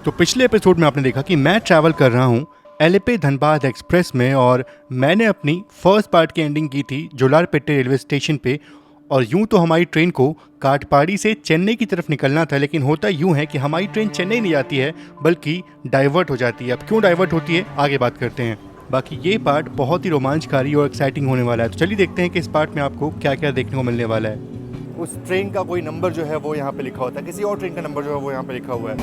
तो पिछले एपिसोड में आपने देखा कि मैं ट्रैवल कर रहा हूँ एलेपे धनबाद एक्सप्रेस में और मैंने अपनी फर्स्ट पार्ट की एंडिंग की थी जोलारपेटे रेलवे स्टेशन पे। और यूं तो हमारी ट्रेन को काटपाड़ी से चेन्नई की तरफ निकलना था, लेकिन होता यूं है कि हमारी ट्रेन चेन्नई नहीं जाती है बल्कि डाइवर्ट हो जाती है। अब क्यों डाइवर्ट होती है आगे बात करते हैं। बाकी ये पार्ट बहुत ही रोमांचकारी और एक्साइटिंग होने वाला है, तो चलिए देखते हैं कि इस पार्ट में आपको क्या क्या देखने को मिलने वाला है। उस ट्रेन का कोई नंबर जो है वो यहाँ पे लिखा होता है, किसी और ट्रेन का नंबर जो है वो यहाँ पे लिखा हुआ है।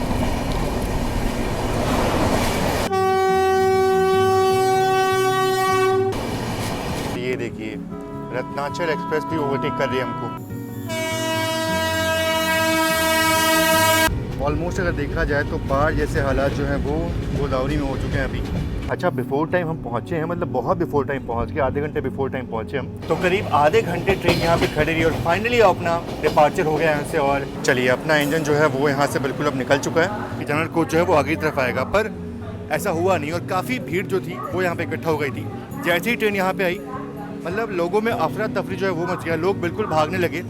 ये देखिए रत्नाचल एक्सप्रेस भी ओवरटेक कर रही है हमको। ऑलमोस्ट अगर देखा जाए तो बाढ़ जैसे हालात जो हैं वो गोदावरी में हो चुके हैं अभी। अच्छा, बिफोर टाइम हम पहुंचे हैं, मतलब बहुत बिफोर टाइम पहुंच गए, आधे घंटे बिफोर टाइम पहुंचे हम। तो करीब आधे घंटे ट्रेन यहाँ पे खड़ी रही और फाइनली अपना डिपार्चर हो गया यहाँ से। और चलिए, अपना इंजन जो है वो यहाँ से बिल्कुल अब निकल चुका है। जनरल कोच जो है वो आगे की तरफ आएगा, पर ऐसा हुआ नहीं और काफ़ी भीड़ जो थी वो यहाँ पे इकट्ठा हो गई थी। जैसे ही ट्रेन यहाँ पे आई, मतलब लोगों में अफरा तफरी जो है वो मच गया, लोग बिल्कुल भागने लगे।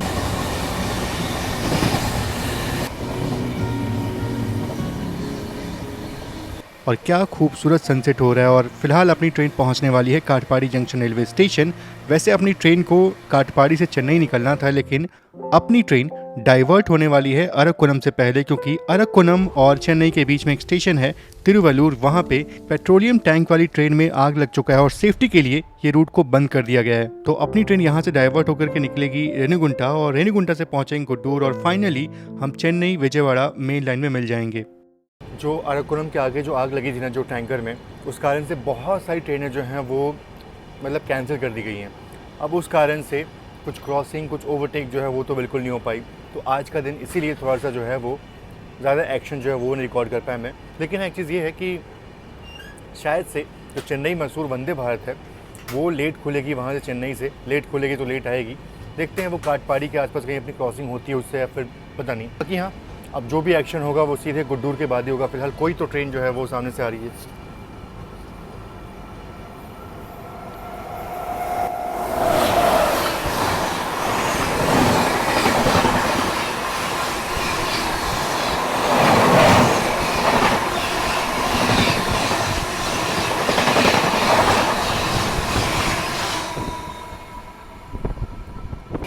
और क्या खूबसूरत सनसेट हो रहा है। और फिलहाल अपनी ट्रेन पहुंचने वाली है काटपाड़ी जंक्शन रेलवे स्टेशन। वैसे अपनी ट्रेन को काटपाड़ी से चेन्नई निकलना था, लेकिन अपनी ट्रेन डाइवर्ट होने वाली है अरक्कोनम से पहले, क्योंकि अरक्कोनम और चेन्नई के बीच में एक स्टेशन है तिरुवल्लूर। वहां पे पेट्रोलियम टैंक वाली ट्रेन में आग लग चुका है और सेफ्टी के लिए ये रूट को बंद कर दिया गया है। तो अपनी ट्रेन यहाँ से डाइवर्ट होकर के निकलेगी रेणुगुंटा और रेणुगुंटा से पहुंचेंगे गुड्डूर और फाइनली हम चेन्नई विजयवाड़ा मेन लाइन में मिल जाएंगे। जो अरक्कोनम के आगे जो आग लगी थी ना, जो टैंकर में, उस कारण से बहुत सारी ट्रेनें जो हैं वो मतलब कैंसिल कर दी गई हैं। अब उस कारण से कुछ क्रॉसिंग, कुछ ओवरटेक जो है वो तो बिल्कुल नहीं हो पाई। तो आज का दिन इसीलिए थोड़ा सा जो है वो ज़्यादा एक्शन जो है वो नहीं रिकॉर्ड कर पाए मैं। लेकिन एक चीज़ ये है कि शायद से जो चेन्नई मैसूर वंदे भारत है वो लेट खुलेगी, वहाँ से चेन्नई से लेट खुलेगी तो लेट आएगी। देखते हैं वो काटपाड़ी के आसपास कहीं अपनी क्रॉसिंग होती है उससे, या फिर पता नहीं। बाकी हाँ, अब जो भी एक्शन होगा वो सीधे गुड्डूर के बाद ही होगा। फिलहाल कोई तो ट्रेन जो है वो सामने से आ रही है।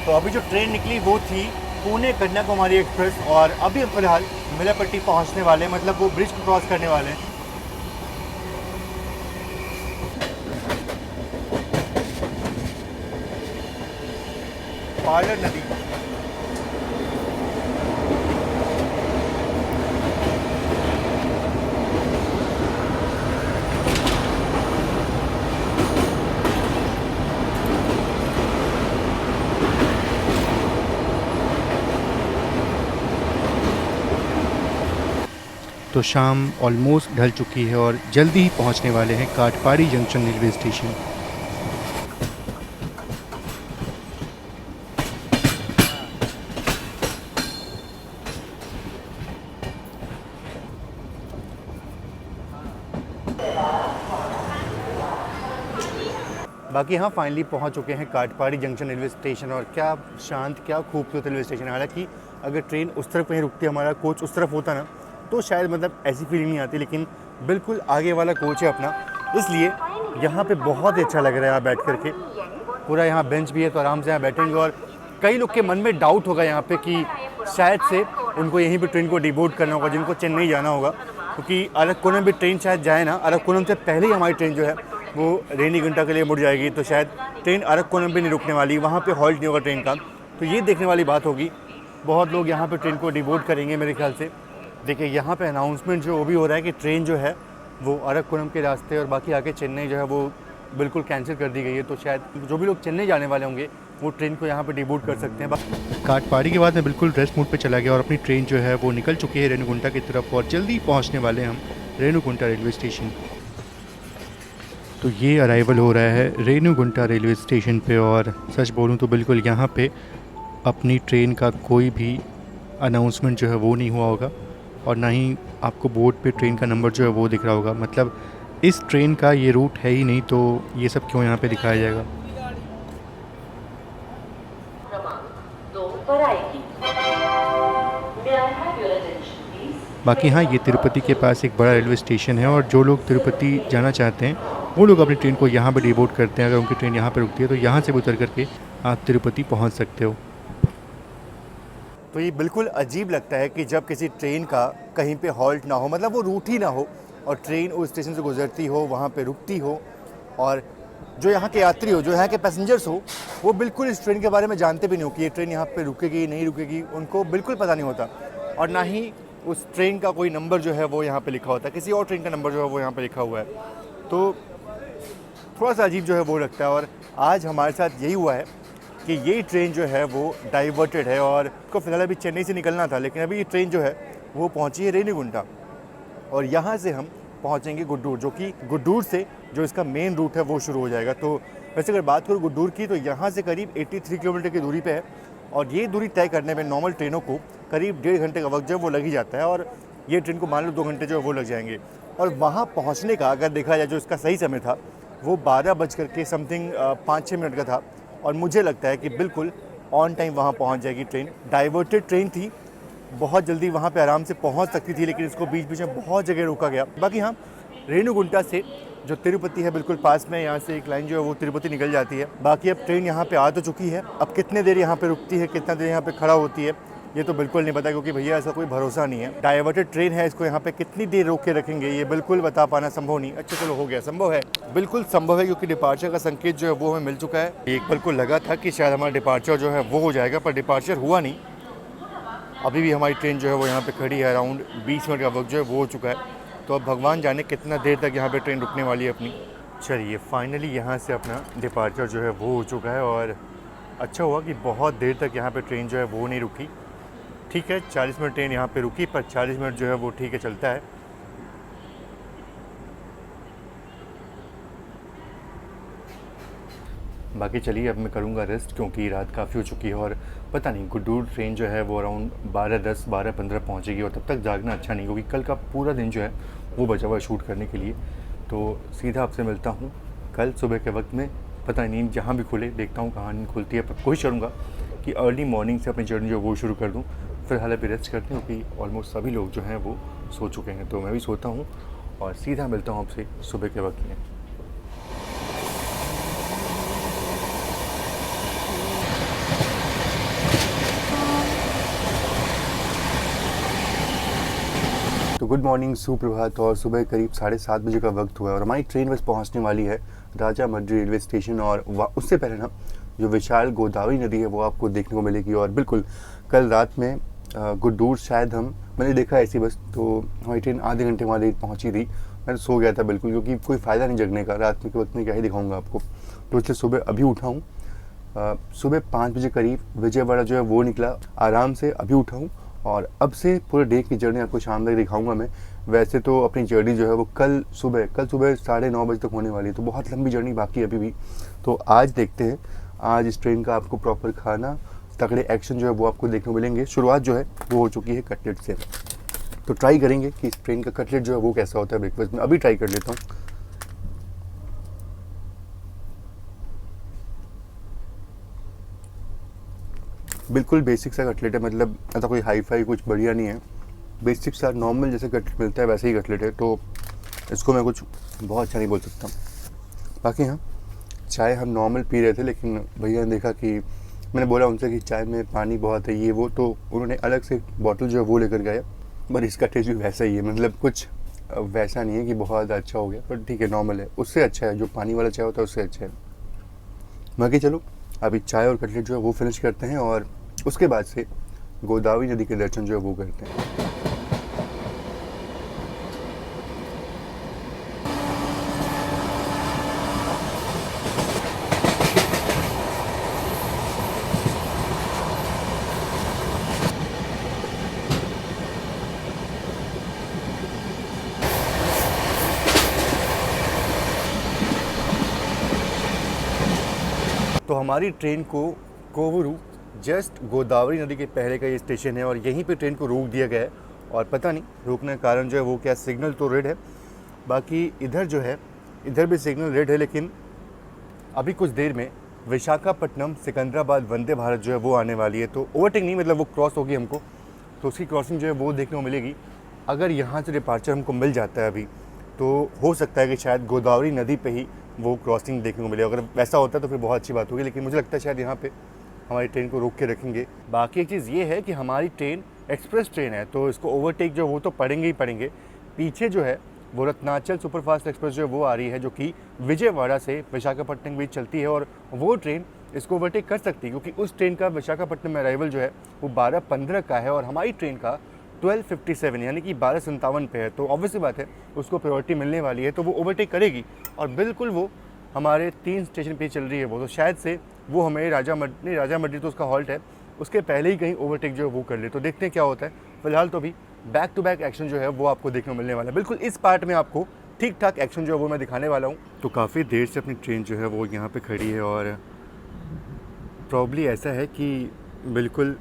तो अभी जो ट्रेन निकली वो थी पुणे कन्याकुमारी एक्सप्रेस और अभी फिलहाल मिलापट्टी पहुंचने वाले, मतलब वो ब्रिज को क्रॉस करने वाले हैं। पालर नदी। तो शाम ऑलमोस्ट ढल चुकी है और जल्दी ही पहुंचने वाले हैं काटपाड़ी जंक्शन रेलवे स्टेशन। बाकी हाँ, फाइनली पहुंच चुके हैं काटपाड़ी जंक्शन रेलवे स्टेशन। और क्या शांत, क्या खूबसूरत रेलवे स्टेशन है। हालांकि अगर ट्रेन उस तरफ कहीं रुकती, हमारा कोच उस तरफ होता ना, तो शायद मतलब ऐसी फीलिंग नहीं आती। लेकिन बिल्कुल आगे वाला कोच है अपना, इसलिए यहाँ पे बहुत ही अच्छा लग रहा है यहाँ बैठ करके। पूरा यहाँ बेंच भी है तो आराम से यहाँ बैठेंगे। और कई लोग के मन में डाउट होगा यहाँ पे कि शायद से उनको यहीं पे ट्रेन को डिबोर्ड करना होगा, जिनको चेन्नई जाना होगा, क्योंकि अरक्कोनम भी ट्रेन शायद जाए ना। अरक्कोनम से पहले ही हमारी ट्रेन जो है वो रेणीगुंटा के लिए मुड़ जाएगी, तो शायद ट्रेन अरक्कोनम भी नहीं रुकने वाली, वहाँ पे हॉल्ट नहीं होगा ट्रेन का। तो ये देखने वाली बात होगी। बहुत लोग यहाँ पे ट्रेन को डिबोर्ड करेंगे मेरे ख्याल से। देखिए यहाँ पे अनाउंसमेंट जो वो भी हो रहा है कि ट्रेन जो है वो अरक्कोनम के रास्ते और बाकी आगे चेन्नई जो है वो बिल्कुल कैंसिल कर दी गई है। तो शायद जो भी लोग चेन्नई जाने वाले होंगे वो ट्रेन को यहाँ पे डिबोर्ड कर सकते हैं। काटपाड़ी के बाद मैं बिल्कुल रेस्ट मोड पे चला गया और अपनी ट्रेन जो है वो निकल चुकी है रेणुगुंटा की तरफ और जल्दी पहुँचने वाले हैं हम रेणुगुंटा रेलवे स्टेशन। तो ये अराइवल हो रहा है रेणुगुंटा रेलवे स्टेशन पे और सच बोलूँ तो बिल्कुल यहाँ पे अपनी ट्रेन का कोई भी अनाउंसमेंट जो है वो नहीं हुआ होगा और ना ही आपको बोर्ड पे ट्रेन का नंबर जो है वो दिख रहा होगा। मतलब इस ट्रेन का ये रूट है ही नहीं, तो ये सब क्यों यहाँ पे दिखाया जाएगा। क्रमांक 2 पर आएगी। May I have your attention, please? बाकी हाँ, ये तिरुपति के पास एक बड़ा रेलवे स्टेशन है और जो लोग तिरुपति जाना चाहते हैं वो लोग अपनी ट्रेन को यहाँ पे डिबोर्ड करते हैं। अगर उनकी ट्रेन यहाँ पे रुकती है तो यहाँ से भी उतर करके आप तिरुपति पहुँच सकते हो। तो ये बिल्कुल अजीब लगता है कि जब किसी ट्रेन का कहीं पे हॉल्ट ना हो, मतलब वो रूट ही ना हो और ट्रेन उस स्टेशन से गुजरती हो, वहाँ पे रुकती हो, और जो यहाँ के यात्री हो, जो यहाँ के पैसेंजर्स हो, वो बिल्कुल इस ट्रेन के बारे में जानते भी नहीं हो कि ये ट्रेन यहाँ पे रुकेगी नहीं रुकेगी, उनको बिल्कुल पता नहीं होता। और ना ही उस ट्रेन का कोई नंबर जो है वो यहाँ पे लिखा होता है, किसी और ट्रेन का नंबर जो है वो यहाँ पे लिखा हुआ है। तो थोड़ा सा अजीब जो है वो लगता है। और आज हमारे साथ यही हुआ है कि ये ट्रेन जो है वो डाइवर्टेड है और इसको फिलहाल अभी चेन्नई से निकलना था, लेकिन अभी ये ट्रेन जो है वो पहुंची है रेनीगुंटा और यहाँ से हम पहुंचेंगे गुड्डूर, जो कि गुड्डूर से जो इसका मेन रूट है वो शुरू हो जाएगा। तो वैसे अगर बात करूँ गुड्डूर की, तो यहाँ से करीब 83 किलोमीटर की दूरी पे है और ये दूरी तय करने में नॉर्मल ट्रेनों को करीब 1.5 घंटे का वक्त जो है वो लग ही जाता है, और ये ट्रेन को मान लो 2 घंटे जो है वो लग जाएंगे। और वहाँ पहुँचने का अगर देखा जाए जो इसका सही समय था वो 12 बज करके समथिंग 5-6 मिनट का था, और मुझे लगता है कि बिल्कुल ऑन टाइम वहाँ पहुँच जाएगी ट्रेन। डाइवर्टेड ट्रेन थी, बहुत जल्दी वहाँ पे आराम से पहुँच सकती थी, लेकिन इसको बीच बीच में बहुत जगह रोका गया। बाकी हाँ, रेणुगुंटा से जो तिरुपति है बिल्कुल पास में, यहाँ से एक लाइन जो है वो तिरुपति निकल जाती है। बाकी अब ट्रेन यहाँ पे आ तो चुकी है, अब कितने देर यहाँ पे रुकती है, कितना देर यहाँ पे खड़ा होती है, ये तो बिल्कुल नहीं पता, क्योंकि भैया ऐसा कोई भरोसा नहीं है। डाइवर्टेड ट्रेन है, इसको यहाँ पे कितनी देर रोक के रखेंगे ये बिल्कुल बता पाना संभव नहीं। अच्छा चलो हो गया, संभव है, बिल्कुल संभव है, क्योंकि डिपार्चर का संकेत जो है वो हमें मिल चुका है। एक पल को लगा था कि शायद हमारा डिपार्चर जो है वो हो जाएगा, पर डिपार्चर हुआ नहीं। अभी भी हमारी ट्रेन जो है वो यहाँ पे खड़ी है, अराउंड 20 मिनट का वक्त जो है वो हो चुका है। तो अब भगवान जाने कितना देर तक यहाँ पे ट्रेन रुकने वाली है अपनी। चलिए फाइनली यहाँ से अपना डिपार्चर जो है वो हो चुका है, और अच्छा हुआ कि बहुत देर तक यहाँ पे ट्रेन जो है वो नहीं रुकी। ठीक है, 40 मिनट ट्रेन यहाँ पे रुकी, पर 40 मिनट जो है वो ठीक है चलता है। बाकी चलिए अब मैं करूँगा रेस्ट, क्योंकि रात काफ़ी हो चुकी है और पता नहीं गुड्डूर ट्रेन जो है वो अराउंड 12:10 12:15 पहुँचेगी, और तब तक जागना अच्छा नहीं, क्योंकि कल का पूरा दिन जो है वो बचा हुआ है शूट करने के लिए। तो सीधा आपसे मिलता हूँ कल सुबह के वक्त में। पता नहीं नींद जहाँ भी खुले, देखता हूँ कहाँ नींद खुलती है, पर कोशिश करूँगा कि अर्ली मॉर्निंग से अपनी जर्नी जो वो शुरू कर दूँ। फिलहाल अभी रेस्ट करते हैं, क्योंकि ऑलमोस्ट सभी लोग जो हैं वो सो चुके हैं, तो मैं भी सोता हूँ और सीधा मिलता हूँ आपसे सुबह के वक्त में। तो गुड मॉर्निंग, सुप्रभात। और सुबह करीब 7:30 बजे का वक्त हुआ है और हमारी ट्रेन बस पहुंचने वाली है राजामड्री रेलवे स्टेशन। और उससे पहले ना जो विशाल गोदावरी नदी है वो आपको देखने को मिलेगी। और बिल्कुल कल रात में गुड्डूर शायद मैंने देखा ऐसी बस, तो हमारी ट्रेन आधे घंटे वहाँ लेट पहुँची थी। मैं सो गया था बिल्कुल, क्योंकि कोई फ़ायदा नहीं जगने का, रात में के वक्त में क्या ही दिखाऊँगा आपको। तो इसलिए सुबह अभी उठा हूँ, सुबह 5 बजे करीब विजयवाड़ा जो है वो निकला, आराम से अभी उठा हूँ। और अब से पूरे डे की जर्नी आपको शाम तक दिखाऊंगा मैं। वैसे तो अपनी जर्नी जो है वो कल सुबह 9:30 बजे तक होने वाली है, तो बहुत लंबी जर्नी बाकी है अभी भी। तो आज देखते हैं, आज इस ट्रेन का आपको प्रॉपर खाना, तगड़े एक्शन जो है वो आपको देखने को मिलेंगे। शुरुआत जो है वो हो चुकी है कटलेट से, तो ट्राई करेंगे कि इस ट्रेन का कटलेट जो है वो कैसा होता है ब्रेकफास्ट में। अभी ट्राई कर लेता हूँ। बिल्कुल बेसिक सा कटलेट है, मतलब ऐसा कोई हाई फाई कुछ बढ़िया नहीं है, बेसिक सा नॉर्मल जैसे कटलेट मिलता है वैसे ही कटलेट है। तो इसको मैं कुछ बहुत अच्छा नहीं बोल सकता। बाकी हाँ, चाय हम नॉर्मल पी रहे थे, लेकिन भैया ने देखा कि मैंने बोला उनसे कि चाय में पानी बहुत है ये वो, तो उन्होंने अलग से बॉटल जो है वो लेकर गया। पर इसका टेस्ट भी वैसा ही है, मतलब कुछ वैसा नहीं है कि बहुत अच्छा हो गया, पर ठीक है नॉर्मल है, उससे अच्छा है, जो पानी वाला चाय होता है उससे अच्छा है। बाकी चलो अभी चाय और कटलेट जो है वो फिनिश करते हैं, और उसके बाद से गोदावरी नदी के दर्शन जो है वो करते हैं। तो हमारी ट्रेन को कोवुरू, जस्ट गोदावरी नदी के पहले का ये स्टेशन है, और यहीं पे ट्रेन को रोक दिया गया है। और पता नहीं रोकने का कारण जो है वो क्या, सिग्नल तो रेड है, बाकी इधर जो है इधर भी सिग्नल रेड है। लेकिन अभी कुछ देर में विशाखापट्टनम सिकंदराबाद वंदे भारत जो है वो आने वाली है, तो ओवरटेक नहीं, मतलब वो क्रॉस होगी हमको, तो उसकी क्रॉसिंग जो है वो देखने को मिलेगी। अगर यहाँ से डिपार्चर हमको मिल जाता है अभी, तो हो सकता है कि शायद गोदावरी नदी पे ही वो क्रॉसिंग देखने को मिले। अगर वैसा होता है तो फिर बहुत अच्छी बात होगी, लेकिन मुझे लगता है शायद यहाँ पे हमारी ट्रेन को रोक के रखेंगे। बाकी एक चीज़ ये है कि हमारी ट्रेन एक्सप्रेस ट्रेन है, तो इसको ओवरटेक जो वो तो पड़ेंगे ही पड़ेंगे। पीछे जो है वो रत्नाचल सुपरफास्ट एक्सप्रेस जो है वो आ रही है, जो कि विजयवाड़ा से विशाखापट्टनम के बीच चलती है, और वो ट्रेन इसको ओवरटेक कर सकती है, क्योंकि उस ट्रेन का विशाखापट्टनम में अराइवल जो है वो 12:15 का है और हमारी ट्रेन का 12:57 यानी कि 12:57 पे है। तो ऑब्वियसली बात है उसको प्रायोरिटी मिलने वाली है, तो वो ओवरटेक करेगी। और बिल्कुल वो हमारे 3 स्टेशन पे चल रही है वो, तो शायद से वो हमें राजा मड्डी तो उसका हॉल्ट है, उसके पहले ही कहीं ओवरटेक जो है वो कर ले। तो देखते हैं क्या होता है। फिलहाल तो अभी बैक टू बैक एक्शन जो है वो आपको देखने को मिलने वाला है। बिल्कुल इस पार्ट में आपको ठीक ठाक एक्शन जो है वो मैं दिखाने वाला हूँ। तो काफ़ी देर से अपनी ट्रेन जो है वो यहाँ पे खड़ी है, और प्रॉब्ली ऐसा है कि बिल्कुल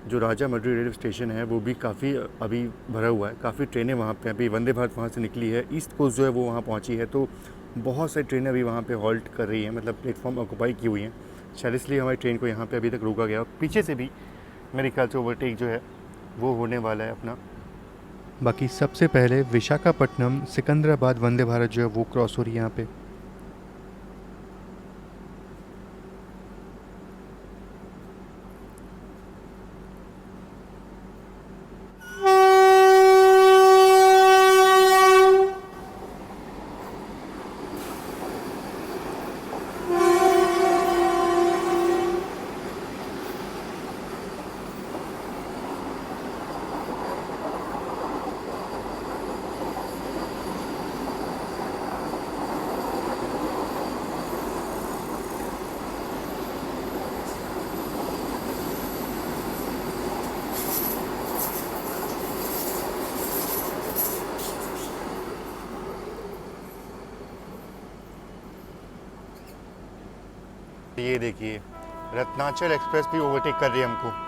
जो राजा मड्डी रेलवे स्टेशन है वो भी काफ़ी अभी भरा हुआ है। काफ़ी ट्रेनें वहाँ पे अभी, वंदे भारत वहाँ से निकली है, ईस्ट कोस्ट जो है वो वहाँ पहुँची है, तो बहुत सारी ट्रेनें अभी वहाँ पे हॉल्ट कर रही हैं, मतलब प्लेटफॉर्म ऑक्यूपाई की हुई हैं। शायद इसलिए हमारी ट्रेन को यहाँ पे अभी तक रोका गया। पीछे से भी मेरे ख्याल से ओवरटेक जो है वो होने वाला है अपना। बाकी सबसे पहले विशाखापट्टनम सिकंदराबाद वंदे भारत जो है वो क्रॉस हो रही है यहाँ पे। ये देखिए रत्नाचल एक्सप्रेस भी ओवरटेक कर रही है हमको।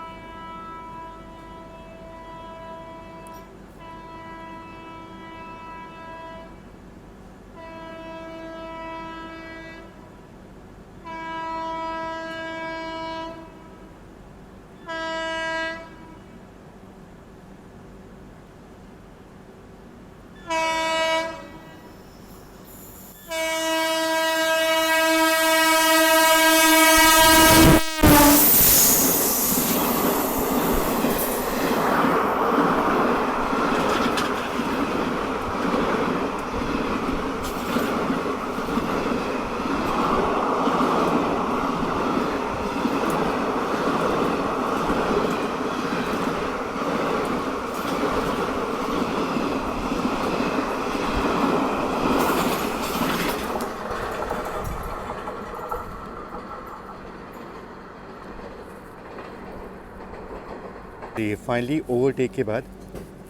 ये फाइनली ओवरटेक के बाद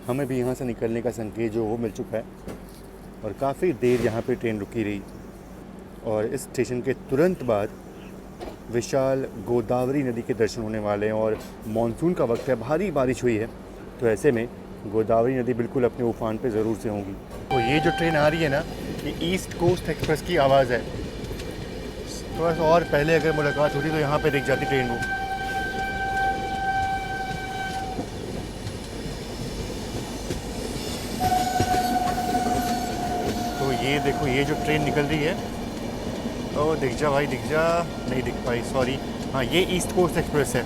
हमें भी यहाँ से निकलने का संकेत जो वो मिल चुका है, और काफ़ी देर यहाँ पे ट्रेन रुकी रही। और इस स्टेशन के तुरंत बाद विशाल गोदावरी नदी के दर्शन होने वाले हैं, और मानसून का वक्त है, भारी बारिश हुई है, तो ऐसे में गोदावरी नदी बिल्कुल अपने उफान पे ज़रूर से होंगी। तो ये जो ट्रेन आ रही है ना, ये ईस्ट कोस्ट एक्सप्रेस की आवाज़ है। थोड़ा सा और पहले अगर मुलाकात होती तो यहाँ पे दिख जाती ट्रेन को। तो ये देखो ये जो ट्रेन निकल रही है, ओ दिख जा भाई दिख जा, नहीं दिख पाई सॉरी। हाँ ये ईस्ट कोस्ट एक्सप्रेस है।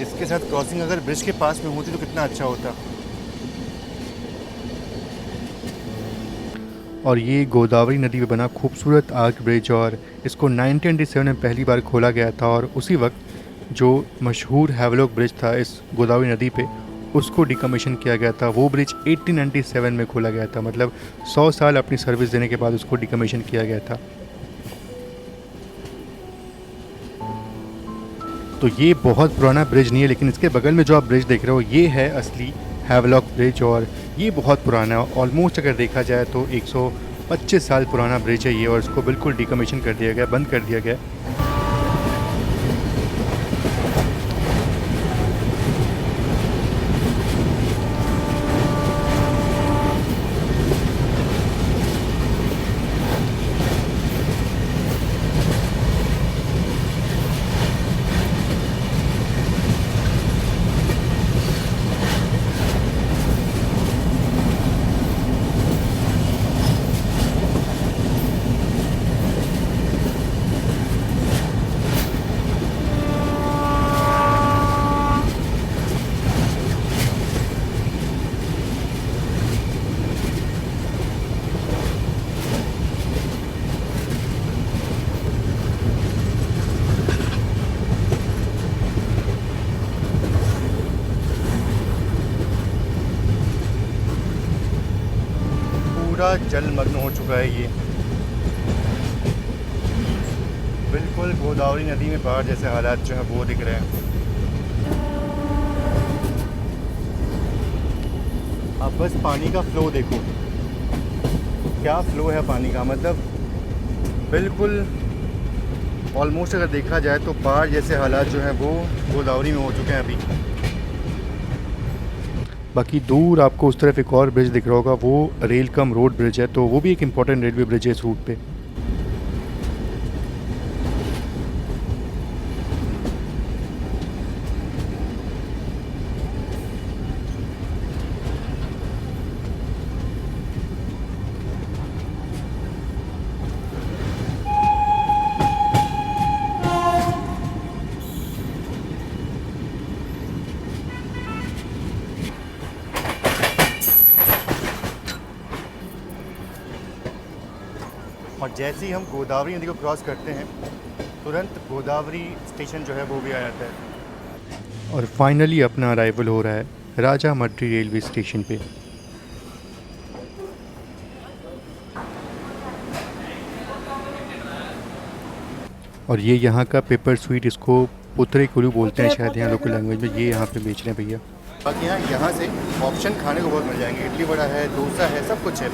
इसके साथ क्रॉसिंग अगर ब्रिज के पास में होती तो कितना अच्छा होता। और ये गोदावरी नदी पे बना खूबसूरत आर्क ब्रिज, और इसको 1997 में पहली बार खोला गया था, और उसी वक्त जो मशहूर हैवलॉक ब्रिज था इस गोदावरी नदी पे उसको डिकमीशन किया गया था। वो ब्रिज 1897 में खोला गया था, मतलब 100 साल अपनी सर्विस देने के बाद उसको डिकमीशन किया गया था। तो ये बहुत पुराना ब्रिज नहीं है, लेकिन इसके बगल में जो आप ब्रिज देख रहे हो ये है असली हैवलॉक ब्रिज, और ये बहुत पुराना है। ऑलमोस्ट अगर देखा जाए तो 125 साल पुराना ब्रिज है ये, और इसको बिल्कुल डिकमीशन कर दिया गया, बंद कर दिया गया। पूरा जलमग्न हो चुका है ये। बिल्कुल गोदावरी नदी में बाढ़ जैसे हालात जो है वो दिख रहे हैं। अब बस पानी का फ्लो देखो, क्या फ्लो है पानी का, मतलब बिल्कुल ऑलमोस्ट अगर देखा जाए तो बाढ़ जैसे हालात जो हैं वो गोदावरी में हो चुके हैं अभी। बाकी दूर आपको उस तरफ एक और ब्रिज दिख रहा होगा, वो रेल कम रोड ब्रिज है, तो वो भी एक इम्पॉर्टेंट रेलवे ब्रिज है इस रूट पे। और जैसे ही हम गोदावरी नदी को क्रॉस करते हैं तुरंत गोदावरी स्टेशन जो है वो भी आ जाता है। और फाइनली अपना अराइवल हो रहा है राजा मड्री रेलवे स्टेशन पे। और ये यहाँ का पेपर स्वीट, इसको पुतरे कुलू बोलते हैं शायद यहाँ लोकल लैंग्वेज में, ये यहाँ पे बेच रहे हैं भैया। बाकी यहाँ से ऑप्शन खाने को बहुत मिल जाएंगे, इडली वड़ा है, डोसा है, सब कुछ है।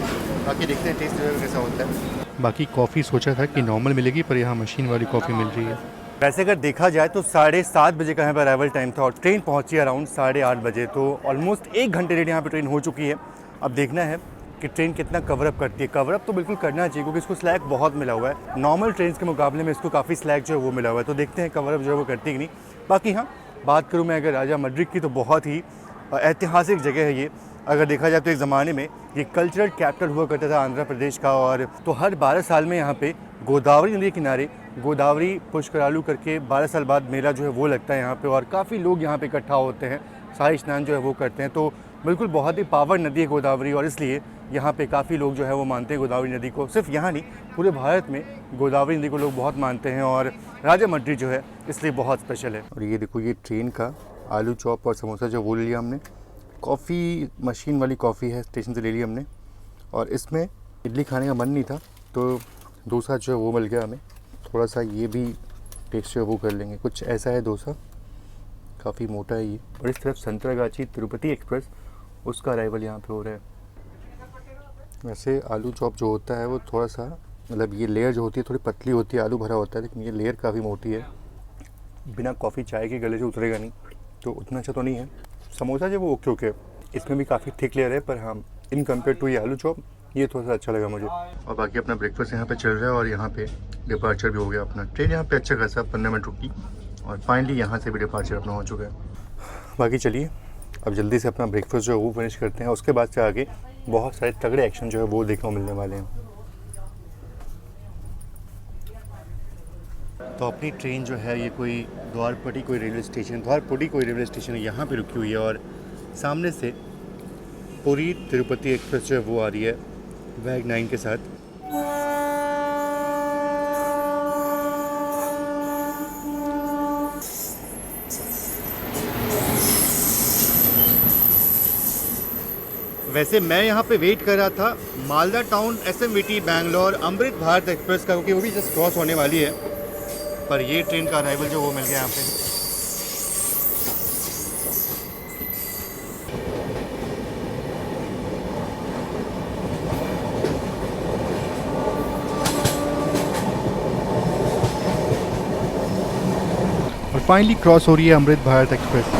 बाकी देखते हैं टेस्ट कैसा होता है। बाकी कॉफ़ी सोचा था कि नॉर्मल मिलेगी, पर यहाँ मशीन वाली कॉफ़ी मिल रही है। वैसे अगर देखा जाए तो 7:30 बजे का यहाँ पर अराइवल टाइम था और ट्रेन पहुँची अराउंड 8:30 बजे, तो ऑलमोस्ट 1 घंटे लेट यहाँ पर ट्रेन हो चुकी है। अब देखना है कि ट्रेन कितना कवरअप करती है। कवरअप तो बिल्कुल करना चाहिए क्योंकि इसको स्लैक बहुत मिला हुआ है, नॉर्मल ट्रेन के मुकाबले में इसको काफ़ी स्लैक जो है वो मिला हुआ है, तो देखते हैं कवरअप जो है वो करती कि नहीं। बाकी हाँ, बात करूँ मैं अगर राजा मड्रिक की, तो बहुत ही ऐतिहासिक जगह है ये। अगर देखा जाए तो एक ज़माने में ये कल्चरल कैपिटल हुआ करता था आंध्र प्रदेश का, और तो हर 12 साल में यहाँ पे गोदावरी नदी के किनारे गोदावरी पुष्करालू करके 12 साल बाद मेला जो है वो लगता है यहाँ पे, और काफ़ी लोग यहाँ पे इकट्ठा होते हैं, शाही स्नान जो है वो करते हैं। तो बिल्कुल बहुत ही पावन नदी है गोदावरी, और इसलिए यहाँ पे काफ़ी लोग जो है वो मानते हैं गोदावरी नदी को। सिर्फ यहाँ नहीं, पूरे भारत में गोदावरी नदी को लोग बहुत मानते हैं, और राजा मड्री जो है इसलिए बहुत स्पेशल है। और ये देखो, ये ट्रेन का आलू चॉप और समोसा जो वो ले लिया हमने। कॉफ़ी मशीन वाली कॉफ़ी है, स्टेशन से ले ली हमने। और इसमें इडली खाने का मन नहीं था तो डोसा जो है वो मिल गया हमें। थोड़ा सा ये भी टेस्ट जो है वो कर लेंगे। कुछ ऐसा है डोसा, काफ़ी मोटा है ये। और इस तरफ संतरागाछी तिरुपति एक्सप्रेस, उसका अराइवल यहाँ पे हो रहा है। वैसे आलू चॉप जो होता है वो थोड़ा सा, मतलब ये लेयर जो होती है थोड़ी पतली होती है, आलू भरा होता है, लेकिन ये लेयर काफ़ी मोटी है। बिना कॉफ़ी चाय के गले से उतरेगा नहीं, तो उतना अच्छा तो नहीं है। समोसा जो वो ओके, इसमें भी काफ़ी थिक लेयर है, पर हाँ इन कम्पेयर टू ये आलू चॉप ये थोड़ा सा अच्छा लगा मुझे। और बाकी अपना ब्रेकफास्ट यहाँ पे चल रहा है, और यहाँ पे डिपार्चर भी हो गया अपना। ट्रेन यहाँ पे अच्छा खासा 15 मिनट रुकी, और फाइनली यहाँ से भी डिपार्चर अपना हो चुका है। बाकी चलिए अब जल्दी से अपना ब्रेकफास्ट जो है वो फिनिश करते हैं, उसके बाद से आगे बहुत सारे तगड़े एक्शन जो है वो देखने को मिलने वाले हैं। तो अपनी ट्रेन जो है ये कोई द्वारपटी कोई रेलवे स्टेशन है, यहाँ पे रुकी हुई है, और सामने से पुरी तिरुपति एक्सप्रेस जो है वो आ रही है वैग 9 के साथ। वैसे मैं यहाँ पे वेट कर रहा था Malda town SMVT Bangalore Amrit Bharat express का, क्योंकि वो भी जस्ट क्रॉस होने वाली है, पर ये ट्रेन का अराइवल जो वो मिल गया यहाँ पे। और फाइनली क्रॉस हो रही है अमृत भारत एक्सप्रेस।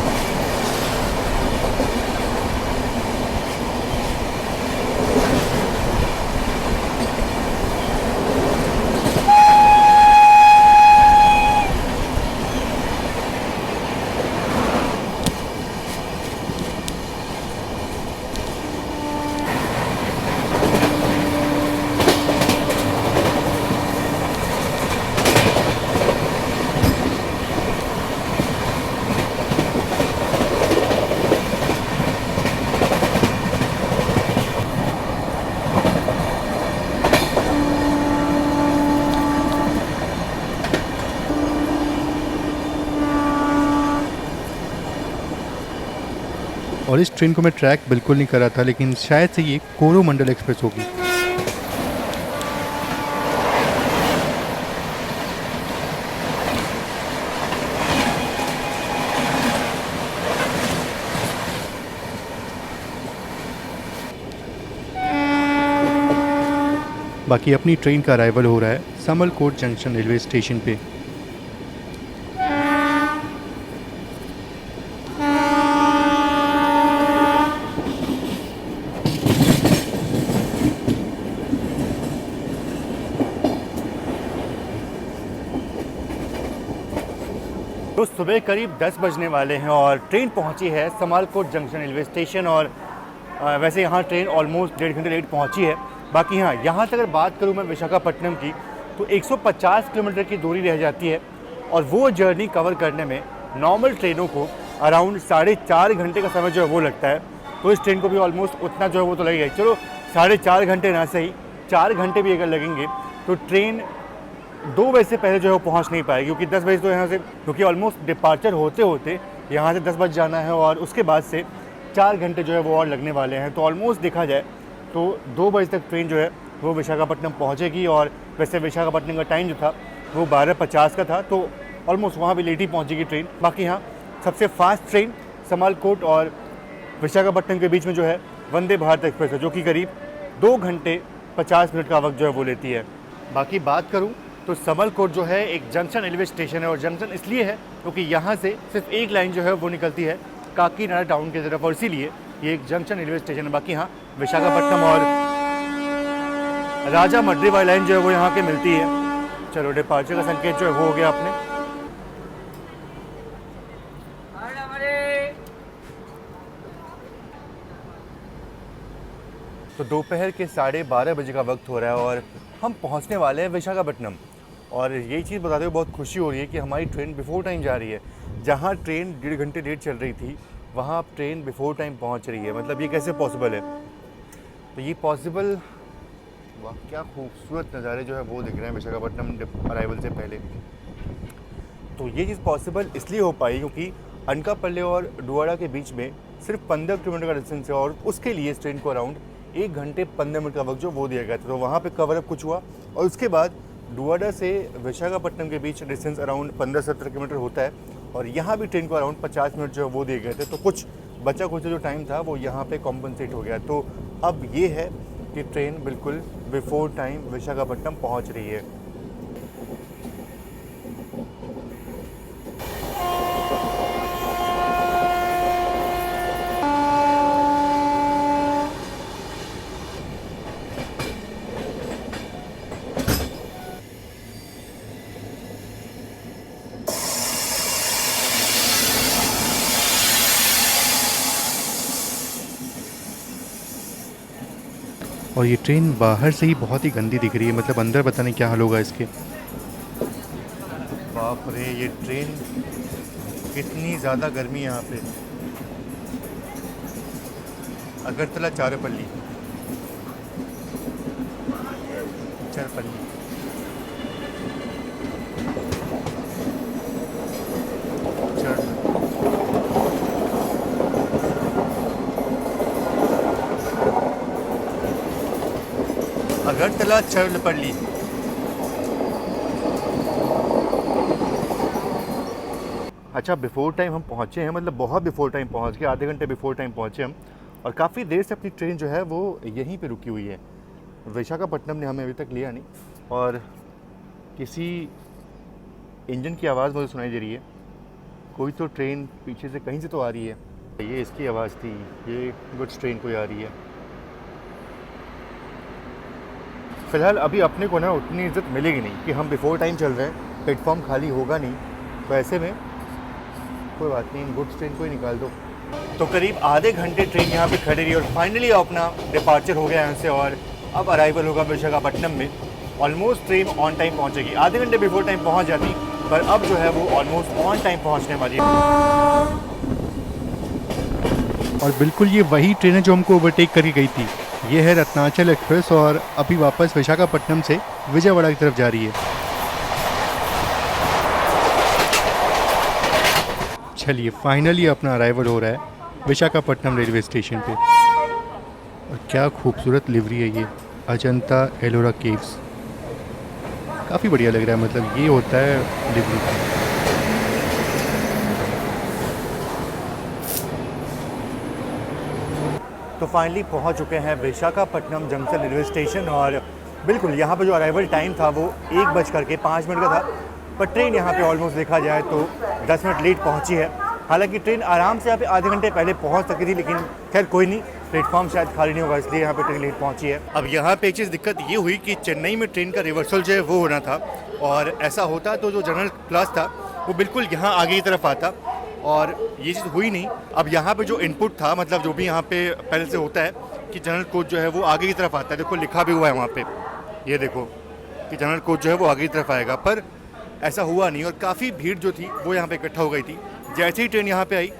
और इस ट्रेन को मैं ट्रैक बिल्कुल नहीं करा था, लेकिन शायद से ये कोरोमंडल एक्सप्रेस होगी। बाकी अपनी ट्रेन का अराइवल हो रहा है समलकोट जंक्शन रेलवे स्टेशन पे। तो सुबह करीब 10 बजने वाले हैं और ट्रेन पहुंची है समालकोट जंक्शन रेलवे स्टेशन। और वैसे यहाँ ट्रेन ऑलमोस्ट 1.5 घंटे लेट पहुंची है। बाकी हाँ, यहाँ से अगर बात करूँ मैं विशाखापट्टनम की, तो 150 किलोमीटर की दूरी रह जाती है और वो जर्नी कवर करने में नॉर्मल ट्रेनों को अराउंड 4.5 घंटे का समय जो है वो लगता है। तो इस ट्रेन को भी ऑलमोस्ट उतना जो है वो तो लगेगा। चलो 4.5 घंटे ना सही, 4 घंटे भी अगर लगेंगे तो ट्रेन 2 बजे से पहले जो है वो पहुँच नहीं पाएगी, क्योंकि 10 बजे तो यहाँ से, क्योंकि ऑलमोस्ट डिपार्चर होते होते यहाँ से 10 बज जाना है और उसके बाद से 4 घंटे जो है वो और लगने वाले हैं। तो ऑलमोस्ट देखा जाए तो 2 बजे तक ट्रेन जो है वो विशाखापट्टनम पहुँचेगी। और वैसे विशाखापट्टनम का टाइम जो था वो 12:50 का था, तो ऑलमोस्ट वहाँ भी लेट ही पहुँचेगी ट्रेन। बाकी हाँ, सबसे फास्ट ट्रेन समालकोट और विशाखापट्टनम के बीच में जो है वंदे भारत एक्सप्रेस है, जो कि करीब 2 घंटे 50 मिनट का वक्त जो है वो लेती है। बाकी बात करूँ तो समलकोट जो है एक जंक्शन रेलवे स्टेशन है, और जंक्शन इसलिए है क्योंकि यहाँ से सिर्फ एक लाइन जो है वो निकलती है काकीनाडा टाउन की तरफ, और इसीलिए ये एक जंक्शन रेलवे स्टेशन है। बाकी हाँ, विशाखापट्टनम और राजा मड्री वाली लाइन जो है वो यहाँ के मिलती है। चलो डिपार्चर का संकेत जो है वो हो गया अपने। तो दोपहर के 12:30 बजे का वक्त हो रहा है और हम पहुँचने वाले हैं विशाखापट्टनम। और यही चीज़ बताते हुए बहुत खुशी हो रही है कि हमारी ट्रेन बिफोर टाइम जा रही है। जहाँ ट्रेन 1.5 घंटे लेट चल रही थी, वहाँ अब ट्रेन बिफोर टाइम पहुँच रही है। मतलब ये कैसे पॉसिबल है? तो ये पॉसिबल, वाह क्या खूबसूरत नज़ारे जो है वो दिख रहे हैं विशाखापट्टनम अराइवल से पहले। तो ये चीज़ पॉसिबल इसलिए हो पाई क्योंकि अनकापल्ले और डुवाडा के बीच में सिर्फ 15 किलोमीटर का डिस्टेंस है, और उसके लिए इस ट्रेन को अराउंड 1 घंटे 15 मिनट का वक्त जो वो दिया गया था। तो वहाँ पे कवर अप कुछ हुआ, और उसके बाद डुवाडा से विशाखापट्टनम के बीच डिस्टेंस अराउंड 15-17 किलोमीटर होता है, और यहाँ भी ट्रेन को अराउंड 50 मिनट जो है वो दिए गए थे। तो कुछ बचा कुछ जो टाइम था वो यहाँ पे कॉम्पनसेट हो गया। तो अब ये है कि ट्रेन बिल्कुल बिफोर टाइम विशाखापट्टनम पहुँच रही है। और ये ट्रेन बाहर से ही बहुत ही गंदी दिख रही है, मतलब अंदर पता नहीं क्या हाल होगा इसके। बाप रे, ये ट्रेन कितनी ज़्यादा गर्मी है यहाँ पे। अगरतला चारपल्ली, चारपल्ली। अगरतला चरलपल्ली। अच्छा, बिफोर टाइम हम पहुँचे हैं, मतलब बहुत बिफोर टाइम पहुँच गए, आधे घंटे बिफोर टाइम पहुँचे हम। और काफ़ी देर से अपनी ट्रेन जो है वो यहीं पे रुकी हुई है। विशाखापट्टनम ने हमें अभी तक लिया नहीं, और किसी इंजन की आवाज़ मुझे सुनाई दे रही है। कोई तो ट्रेन पीछे से कहीं से तो आ रही है। ये इसकी आवाज़ थी, ये गुड्स ट्रेन कोई आ रही है। फ़िलहाल अभी अपने को ना उतनी इज्जत मिलेगी नहीं कि हम बिफोर टाइम चल रहे हैं, प्लेटफॉर्म खाली होगा नहीं, तो ऐसे में कोई बात नहीं, गुड्स ट्रेन को ही निकाल दो। तो करीब आधे घंटे ट्रेन यहाँ पे खड़ी रही और फाइनली अपना डिपार्चर हो गया यहाँ से, और अब अराइवल होगा विशाखापट्टनम में। ऑलमोस्ट ट्रेन ऑन टाइम पहुँचेगी। आधे घंटे बिफोर टाइम पहुँच जाती, पर अब जो है वो ऑलमोस्ट ऑन टाइम पहुँचने वाली है। और बिल्कुल ये वही ट्रेन है जो हमको ओवरटेक करके गई थी। ये है रत्नाचल एक्सप्रेस, और अभी वापस विशाखापट्टनम से विजयवाड़ा की तरफ जा रही है। चलिए, फाइनली अपना अराइवल हो रहा है विशाखापट्टनम रेलवे स्टेशन पे। और क्या खूबसूरत लिवरी है ये, अजंता एलोरा केव्स। काफ़ी बढ़िया लग रहा है, मतलब ये होता है लिवरी। तो फाइनली पहुंच चुके हैं विशाखापट्टनम जंक्शन रेलवे स्टेशन, और बिल्कुल, यहाँ पे जो अराइवल टाइम था वो 1:05 का था, पर ट्रेन यहाँ पे ऑलमोस्ट देखा जाए तो 10 मिनट लेट पहुँची है। हालांकि ट्रेन आराम से यहाँ पे आधे घंटे पहले पहुँच सकती थी, लेकिन खैर कोई नहीं, प्लेटफॉर्म शायद खाली नहीं होगा इसलिए यहाँ पे ट्रेन लेट पहुँची है। अब यहाँ पे एक चीज़ दिक्कत ये हुई कि चेन्नई में ट्रेन का रिवर्सल जो है वो होना था, और ऐसा होता तो जो जनरल क्लास था वो बिल्कुल यहाँ आगे की तरफ आता, और ये चीज़ हुई नहीं। अब यहाँ पे जो इनपुट था, मतलब जो भी यहाँ पे पहले से होता है कि जनरल कोच जो है वो आगे की तरफ आता है, देखो लिखा भी हुआ है वहाँ पे, ये देखो कि जनरल कोच जो है वो आगे की तरफ आएगा, पर ऐसा हुआ नहीं और काफ़ी भीड़ जो थी वो यहाँ पे इकट्ठा हो गई थी। जैसे ही ट्रेन यहाँ पे आई,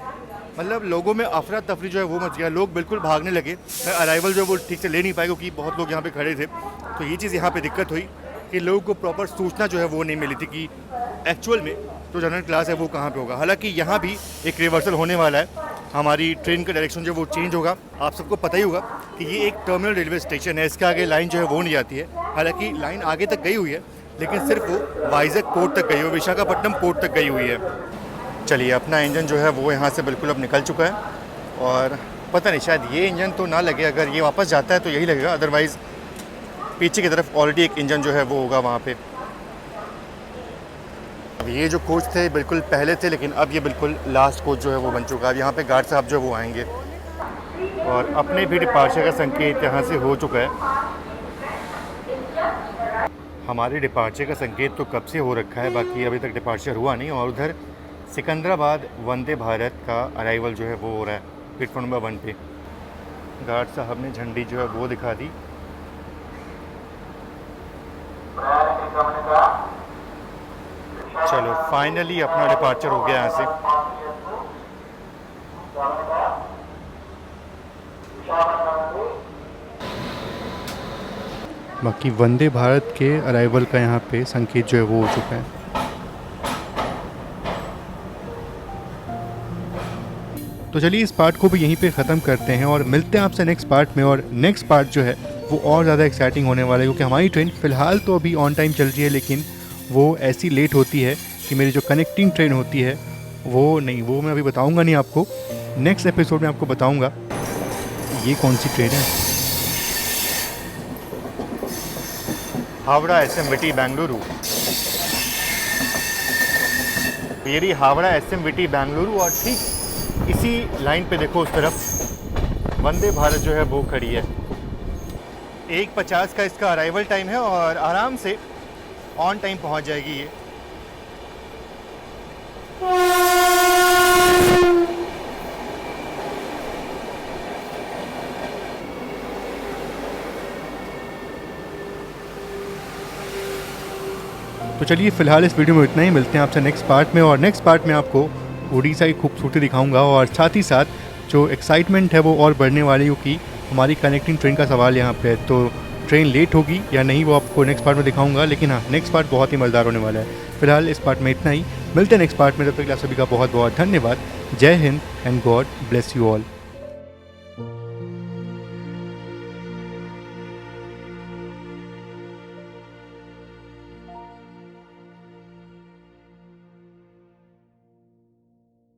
मतलब लोगों में अफरा तफरी जो है वो मच गया, लोग बिल्कुल भागने लगे। मैं अराइवल जो है वो ठीक से ले नहीं पाया क्योंकि बहुत लोग यहाँ पे खड़े थे, तो ये चीज़ यहाँ पे दिक्कत हुई कि लोगों को प्रॉपर सूचना जो है वो नहीं मिली थी कि एक्चुअल में जो जनरल क्लास है वो कहाँ पे होगा। हालांकि यहाँ भी एक रिवर्सल होने वाला है, हमारी ट्रेन का डायरेक्शन जो वो चेंज होगा। आप सबको पता ही होगा कि ये एक टर्मिनल रेलवे स्टेशन है, इसके आगे लाइन जो है वो नहीं आती है। हालांकि लाइन आगे तक गई हुई है, लेकिन सिर्फ वो वाइजैक पोर्ट तक गई हुई है, विशाखापट्टनम पोर्ट तक गई हुई है। चलिए, अपना इंजन जो है वो यहाँ से बिल्कुल अब निकल चुका है, और पता नहीं शायद ये इंजन तो ना लगे, अगर ये वापस जाता है तो यही लगेगा, अदरवाइज़ पीछे की तरफ ऑलरेडी एक इंजन जो है वो होगा वहाँ पे। अब ये जो कोच थे बिल्कुल पहले थे, लेकिन अब ये बिल्कुल लास्ट कोच जो है वो बन चुका है। अब यहाँ पे गार्ड साहब जो है वो आएंगे, और अपने भी डिपार्चर का संकेत यहाँ से हो चुका है। हमारे डिपार्चर का संकेत तो कब से हो रखा है, बाकी अभी तक डिपार्चर हुआ नहीं। और उधर सिकंदराबाद वंदे भारत का अराइवल जो है वो हो रहा है प्लेटफॉर्म नंबर 1 पे। गार्ड साहब ने झंडी जो है वो दिखा दी। चलो, फाइनली अपना डिपार्चर हो गया यहाँ से। बाकी वंदे भारत के अराइवल का यहाँ पे संकेत जो है वो हो चुका है। तो चलिए, इस पार्ट को भी यहीं पे ख़त्म करते हैं और मिलते हैं आपसे नेक्स्ट पार्ट में। और नेक्स्ट पार्ट जो है वो और ज़्यादा एक्साइटिंग होने वाला है, क्योंकि हमारी ट्रेन फ़िलहाल तो अभी ऑन टाइम चल रही है, लेकिन वो ऐसी लेट होती है कि मेरी जो कनेक्टिंग ट्रेन होती है वो नहीं, वो मैं अभी बताऊंगा नहीं आपको। नेक्स्ट एपिसोड में आपको बताऊंगा ये कौन सी ट्रेन है। हावड़ा एसएमवीटी बेंगलुरु, ये रही हावड़ा एसएमवीटी बेंगलुरु, और ठीक इसी लाइन पे देखो उस तरफ वंदे भारत जो है वो खड़ी है। 1:50 का इसका अराइवल टाइम है, और आराम से ऑन टाइम पहुंच जाएगी ये। तो चलिए, फ़िलहाल इस वीडियो में इतना ही। मिलते हैं आपसे नेक्स्ट पार्ट में, और नेक्स्ट पार्ट में आपको उड़ीसा की खूबसूरती दिखाऊंगा, और साथ ही साथ जो एक्साइटमेंट है वो और बढ़ने वाली, क्योंकि हमारी कनेक्टिंग ट्रेन का सवाल यहाँ पे है। तो ट्रेन लेट होगी या नहीं वो आपको नेक्स्ट पार्ट में दिखाऊंगा, लेकिन हाँ, नेक्स्ट पार्ट बहुत ही मज़ेदार होने वाला है। फिलहाल इस पार्ट में इतना ही। मिलते हैं नेक्स्ट पार्ट में, तब तक आप सभी का बहुत बहुत धन्यवाद। जय Hind and God bless you all.